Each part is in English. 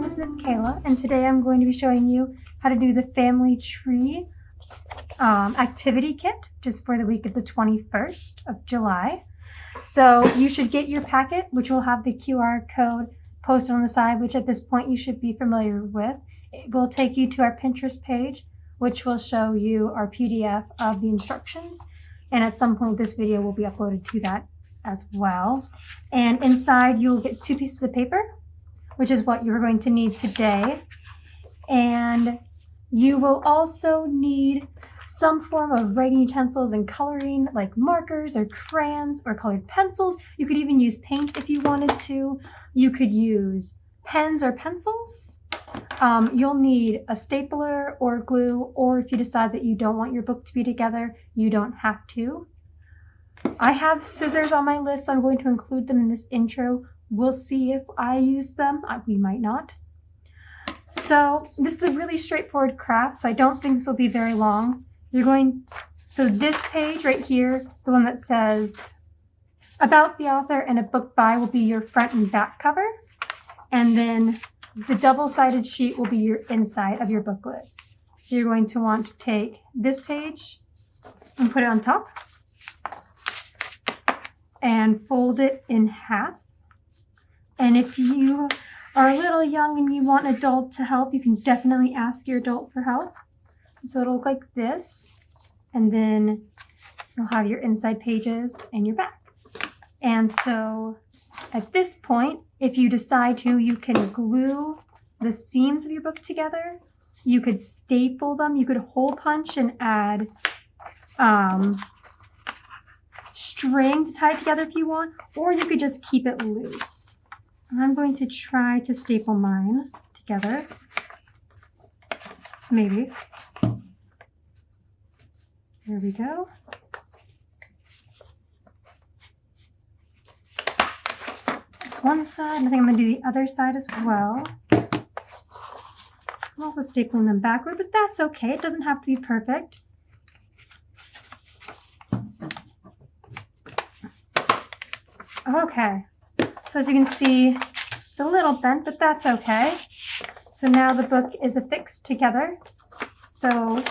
is Miss Kayla, and today I'm going to be showing you how to do the family tree activity kit just for the week of the 21st of July. So you should get your packet, which will have the QR code posted on the side, which at this point you should be familiar with. It will take you to our Pinterest page, which will show you our PDF of the instructions. And at some point this video will be uploaded to that as well. And inside you'll get 2 pieces of paper, which is what you're going to need today. And you will also need some form of writing utensils and coloring, like markers or crayons or colored pencils. You could even use paint if you wanted to. You could use pens or pencils. You'll need a stapler or glue, or if you decide that you don't want your book to be together, you don't have to. I have scissors on my list, so I'm going to include them in this intro. We'll see if I use them. We might not. So this is a really straightforward craft, so I don't think this will be very long. So this page right here, the one that says about the author and a book by, will be your front and back cover. And then the double-sided sheet will be your inside of your booklet. So you're going to want to take this page and put it on top and fold it in half. And if you are a little young and you want an adult to help, you can definitely ask your adult for help. So it'll look like this, and then you'll have your inside pages and your back. And so at this point, if you decide to, you can glue the seams of your book together. You could staple them. You could hole punch and add string to tie it together if you want, or you could just keep it loose. I'm going to try to staple mine together. Maybe. There we go. That's one side, and I think I'm going to do the other side as well. I'm also stapling them backward, but that's okay. It doesn't have to be perfect. Okay. So as you can see, it's a little bent, but that's okay. So now the book is affixed together. So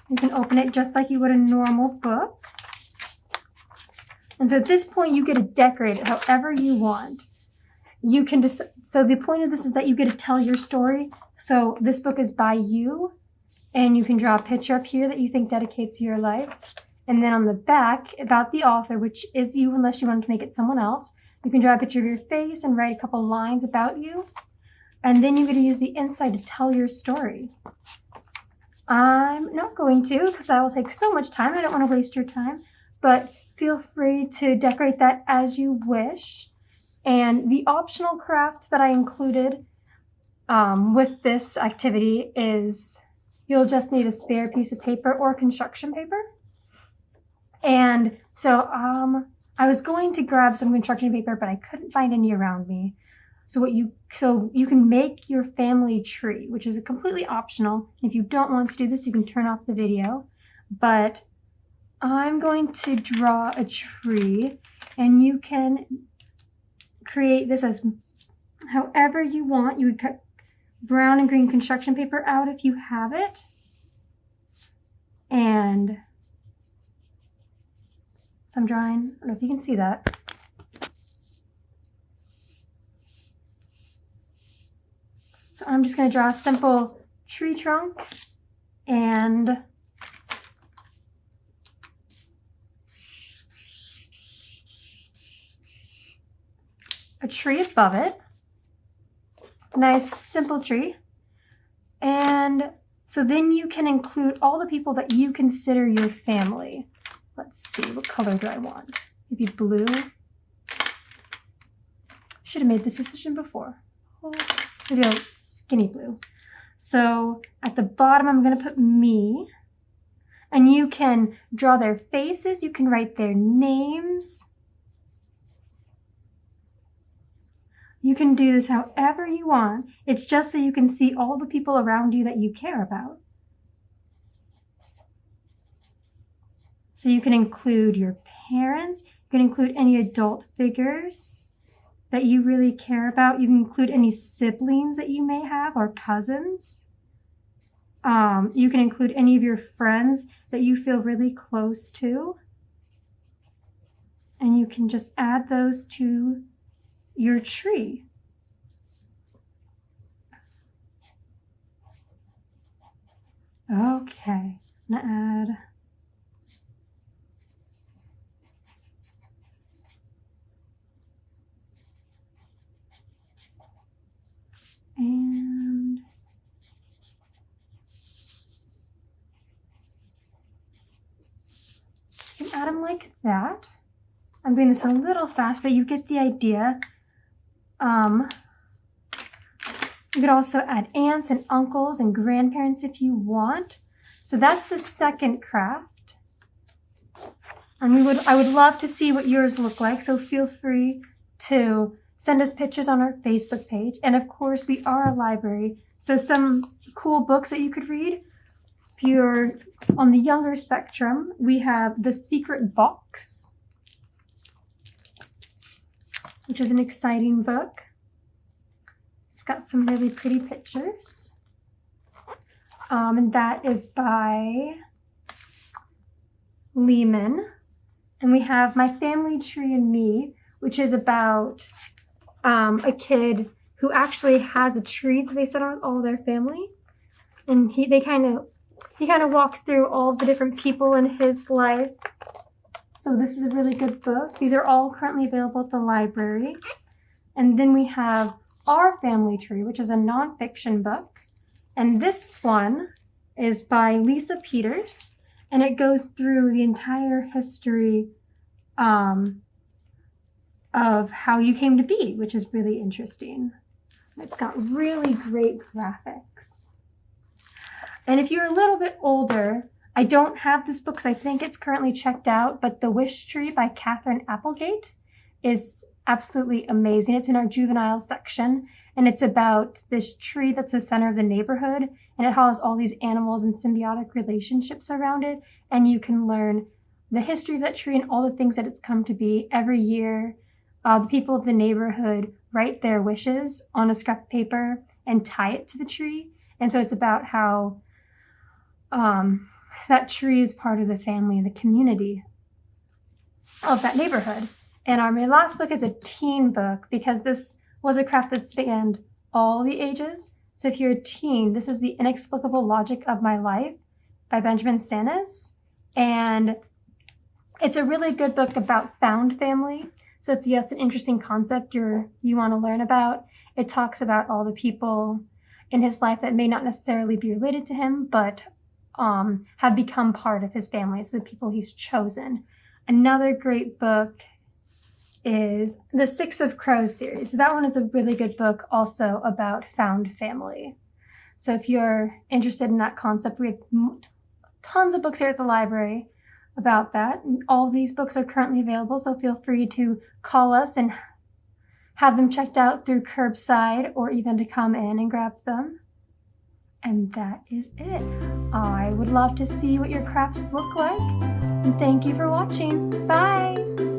you can open it just like you would a normal book. And so at this point, you get to decorate it however you want. You can so the point of this is that you get to tell your story. So this book is by you, and you can draw a picture up here that you think dedicates your life. And then on the back, about the author, which is you unless you wanted to make it someone else, you can draw a picture of your face and write a couple lines about you. And then you're going to use the inside to tell your story. I'm not going to, because that will take so much time. I don't want to waste your time. But feel free to decorate that as you wish. And the optional craft that I included with this activity is you'll just need a spare piece of paper or construction paper. And so I was going to grab some construction paper, but I couldn't find any around me. So you can make your family tree, which is completely optional. If you don't want to do this, you can turn off the video. But I'm going to draw a tree, and you can create this as however you want. You would cut brown and green construction paper out if you have it. And so I'm drawing, I don't know if you can see that. So I'm just going to draw a simple tree trunk and a tree above it. A nice simple tree. And so then you can include all the people that you consider your family. Let's see, what color do I want? Maybe blue. Should have made this decision before. Maybe a skinny blue. So at the bottom, I'm going to put me. And you can draw their faces. You can write their names. You can do this however you want. It's just so you can see all the people around you that you care about. So you can include your parents, you can include any adult figures, that you really care about. You can include any siblings that you may have or cousins. You can include any of your friends that you feel really close to. And you can just add those to your tree. Okay, I'm gonna add and you can add them like that. I'm doing this a little fast, but you get the idea. You could also add aunts and uncles and grandparents if you want. So that's the second craft. And I would love to see what yours look like. So feel free to send us pictures on our Facebook page. And of course, we are a library. So some cool books that you could read. If you're on the younger spectrum, we have The Secret Box, which is an exciting book. It's got some really pretty pictures. And that is by Lehman. And we have My Family Tree and Me, which is about a kid who actually has a tree that they set on with all their family. And he kind of walks through all the different people in his life. So this is a really good book. These are all currently available at the library. And then we have Our Family Tree, which is a nonfiction book. And this one is by Lisa Peters. And it goes through the entire history of how you came to be, which is really interesting. It's got really great graphics. And if you're a little bit older, I don't have this book because I think it's currently checked out, but The Wish Tree by Catherine Applegate is absolutely amazing. It's in our juvenile section, and it's about this tree that's the center of the neighborhood, and it has all these animals and symbiotic relationships around it, and you can learn the history of that tree and all the things that it's come to be. Every year, the people of the neighborhood write their wishes on a scrap of paper and tie it to the tree, and so it's about how that tree is part of the family and the community of that neighborhood. And my last book is a teen book because this was a craft that spanned all the ages. So if you're a teen, this is The Inexplicable Logic of My Life by Benjamin Stanis. And it's a really good book about found family. So if that's an interesting concept you want to learn about, it talks about all the people in his life that may not necessarily be related to him, but have become part of his family. It's the people he's chosen. Another great book is the Six of Crows series. So that one is a really good book also about found family. So if you're interested in that concept, we have tons of books here at the library about that. And all these books are currently available, so feel free to call us and have them checked out through curbside or even to come in and grab them. And that is it. I would love to see what your crafts look like. And thank you for watching. Bye!